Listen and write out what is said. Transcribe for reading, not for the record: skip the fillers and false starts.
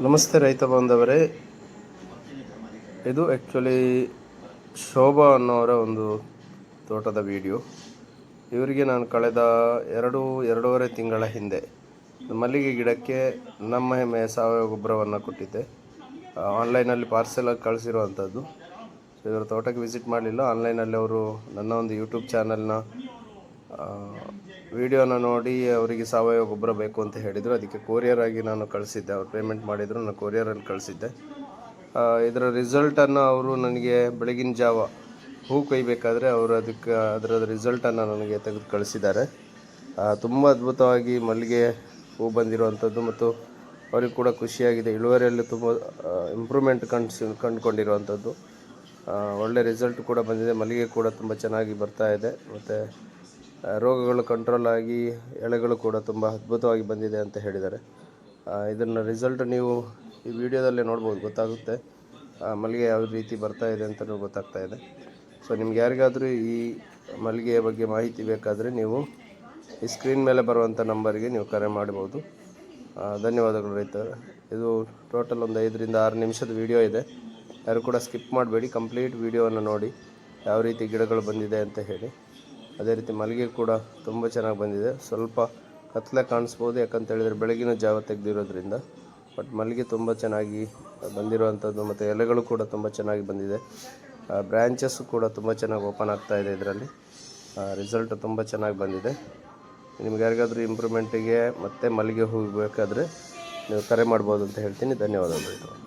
ನಮಸ್ತೆ ರೈತ ಬಾಂಧವರೇ. ಇದು ಆ್ಯಕ್ಚುಲಿ ಶೋಭಾ ಅನ್ನೋರ ಒಂದು ತೋಟದ ವಿಡಿಯೋ. ಇವರಿಗೆ ನಾನು ಕಳೆದ ಎರಡೂವರೆ ತಿಂಗಳ ಹಿಂದೆ ಮಲ್ಲಿಗೆ ಗಿಡಕ್ಕೆ ನಮ್ಮ ಹೆಮ್ಮೆಯ ಸಾವಯವ ಗೊಬ್ಬರವನ್ನು ಕೊಟ್ಟಿದ್ದೆ. ಆನ್ಲೈನಲ್ಲಿ ಪಾರ್ಸೆಲಾಗಿ ಕಳಿಸಿರುವಂಥದ್ದು. ಸೊ ಇವರ ತೋಟಕ್ಕೆ ವಿಸಿಟ್ ಮಾಡಲಿಲ್ಲ. ಆನ್ಲೈನಲ್ಲಿ ಅವರು ನನ್ನ ಒಂದು ಯೂಟ್ಯೂಬ್ ಚಾನಲ್ನ ವಿಡಿಯೋನ ನೋಡಿ ಅವರಿಗೆ ಸಾವಯವ ಗೊಬ್ಬರ ಬೇಕು ಅಂತ ಹೇಳಿದರು. ಅದಕ್ಕೆ ಕೊರಿಯರ್ ಆಗಿ ನಾನು ಕಳಿಸಿದ್ದೆ. ಅವ್ರು ಪೇಮೆಂಟ್ ಮಾಡಿದರು, ನಾನು ಕೊರಿಯರಲ್ಲಿ ಕಳಿಸಿದ್ದೆ. ಇದರ ರಿಸಲ್ಟನ್ನು ಅವರು ನನಗೆ ಬೆಳಗಿನ ಜಾವ ಹೂ ಕೊಯ್ಯಬೇಕಾದ್ರೆ ಅವರು ಅದರ ರಿಸಲ್ಟನ್ನು ನನಗೆ ತೆಗೆದು ಕಳಿಸಿದ್ದಾರೆ. ತುಂಬ ಅದ್ಭುತವಾಗಿ ಮಲ್ಲಿಗೆ ಹೂ ಬಂದಿರುವಂಥದ್ದು ಮತ್ತು ಅವ್ರಿಗೆ ಕೂಡ ಖುಷಿಯಾಗಿದೆ. ಇಳುವರಿಯಲ್ಲಿ ತುಂಬ ಇಂಪ್ರೂವ್ಮೆಂಟ್ ಕಂಡುಕೊಂಡಿರುವಂಥದ್ದು. ಒಳ್ಳೆ ರಿಸಲ್ಟ್ ಕೂಡ ಬಂದಿದೆ. ಮಲ್ಲಿಗೆ ಕೂಡ ತುಂಬ ಚೆನ್ನಾಗಿ ಬರ್ತಾ ಇದೆ ಮತ್ತು ರೋಗಗಳು ಕಂಟ್ರೋಲ್ ಆಗಿ ಎಳೆಗಳು ಕೂಡ ತುಂಬ ಅದ್ಭುತವಾಗಿ ಬಂದಿದೆ ಅಂತ ಹೇಳಿದ್ದಾರೆ. ಇದನ್ನು ರಿಸಲ್ಟ್ ನೀವು ಈ ವಿಡಿಯೋದಲ್ಲೇ ನೋಡ್ಬೋದು, ಗೊತ್ತಾಗುತ್ತೆ ಮಲ್ಲಿಗೆ ಯಾವ ರೀತಿ ಬರ್ತಾ ಇದೆ ಅಂತಲೂ ಗೊತ್ತಾಗ್ತಾ ಇದೆ. ಸೊ ನಿಮ್ಗೆ ಯಾರಿಗಾದರೂ ಈ ಮಲ್ಲಿಗೆಯ ಬಗ್ಗೆ ಮಾಹಿತಿ ಬೇಕಾದರೆ ನೀವು ಈ ಸ್ಕ್ರೀನ್ ಮೇಲೆ ಬರುವಂಥ ನಂಬರ್ಗೆ ನೀವು ಕರೆ ಮಾಡ್ಬೋದು. ಧನ್ಯವಾದಗಳು ರೈತರು. ಇದು ಟೋಟಲ್ ಒಂದು 5 ರಿಂದ 6 ನಿಮಿಷದ ವಿಡಿಯೋ ಇದೆ. ಯಾರು ಕೂಡ ಸ್ಕಿಪ್ ಮಾಡಬೇಡಿ, ಕಂಪ್ಲೀಟ್ ವಿಡಿಯೋವನ್ನು ನೋಡಿ ಯಾವ ರೀತಿ ಗಿಡಗಳು ಬಂದಿದೆ ಅಂತ ಹೇಳಿ. ಅದೇ ರೀತಿ ಮಲ್ಲಿಗೆ ಕೂಡ ತುಂಬ ಚೆನ್ನಾಗಿ ಬಂದಿದೆ. ಸ್ವಲ್ಪ ಕತ್ತಲೆ ಕಾಣಿಸ್ಬೋದು, ಯಾಕಂತ ಹೇಳಿದರೆ ಬೆಳಗಿನ ಜಾವ ತೆಗೆದಿರೋದ್ರಿಂದ. ಬಟ್ ಮಲ್ಲಿಗೆ ತುಂಬ ಚೆನ್ನಾಗಿ ಬಂದಿರುವಂಥದ್ದು ಮತ್ತು ಎಲೆಗಳು ಕೂಡ ತುಂಬ ಚೆನ್ನಾಗಿ ಬಂದಿದೆ. ಬ್ರ್ಯಾಂಚಸ್ಸು ಕೂಡ ತುಂಬ ಚೆನ್ನಾಗಿ ಓಪನ್ ಆಗ್ತಾ ಇದೆ. ಇದರಲ್ಲಿ ರಿಸಲ್ಟ್ ತುಂಬ ಚೆನ್ನಾಗಿ ಬಂದಿದೆ. ನಿಮ್ಗೆ ಯಾರಿಗಾದರೂ ಇಂಪ್ರೂವ್ಮೆಂಟಿಗೆ ಮತ್ತು ಮಲ್ಲಿಗೆ ಹೂ ಬೇಕಾದರೆ ನೀವು ಕರೆ ಮಾಡ್ಬೋದು ಅಂತ ಹೇಳ್ತೀನಿ. ಧನ್ಯವಾದಗಳು.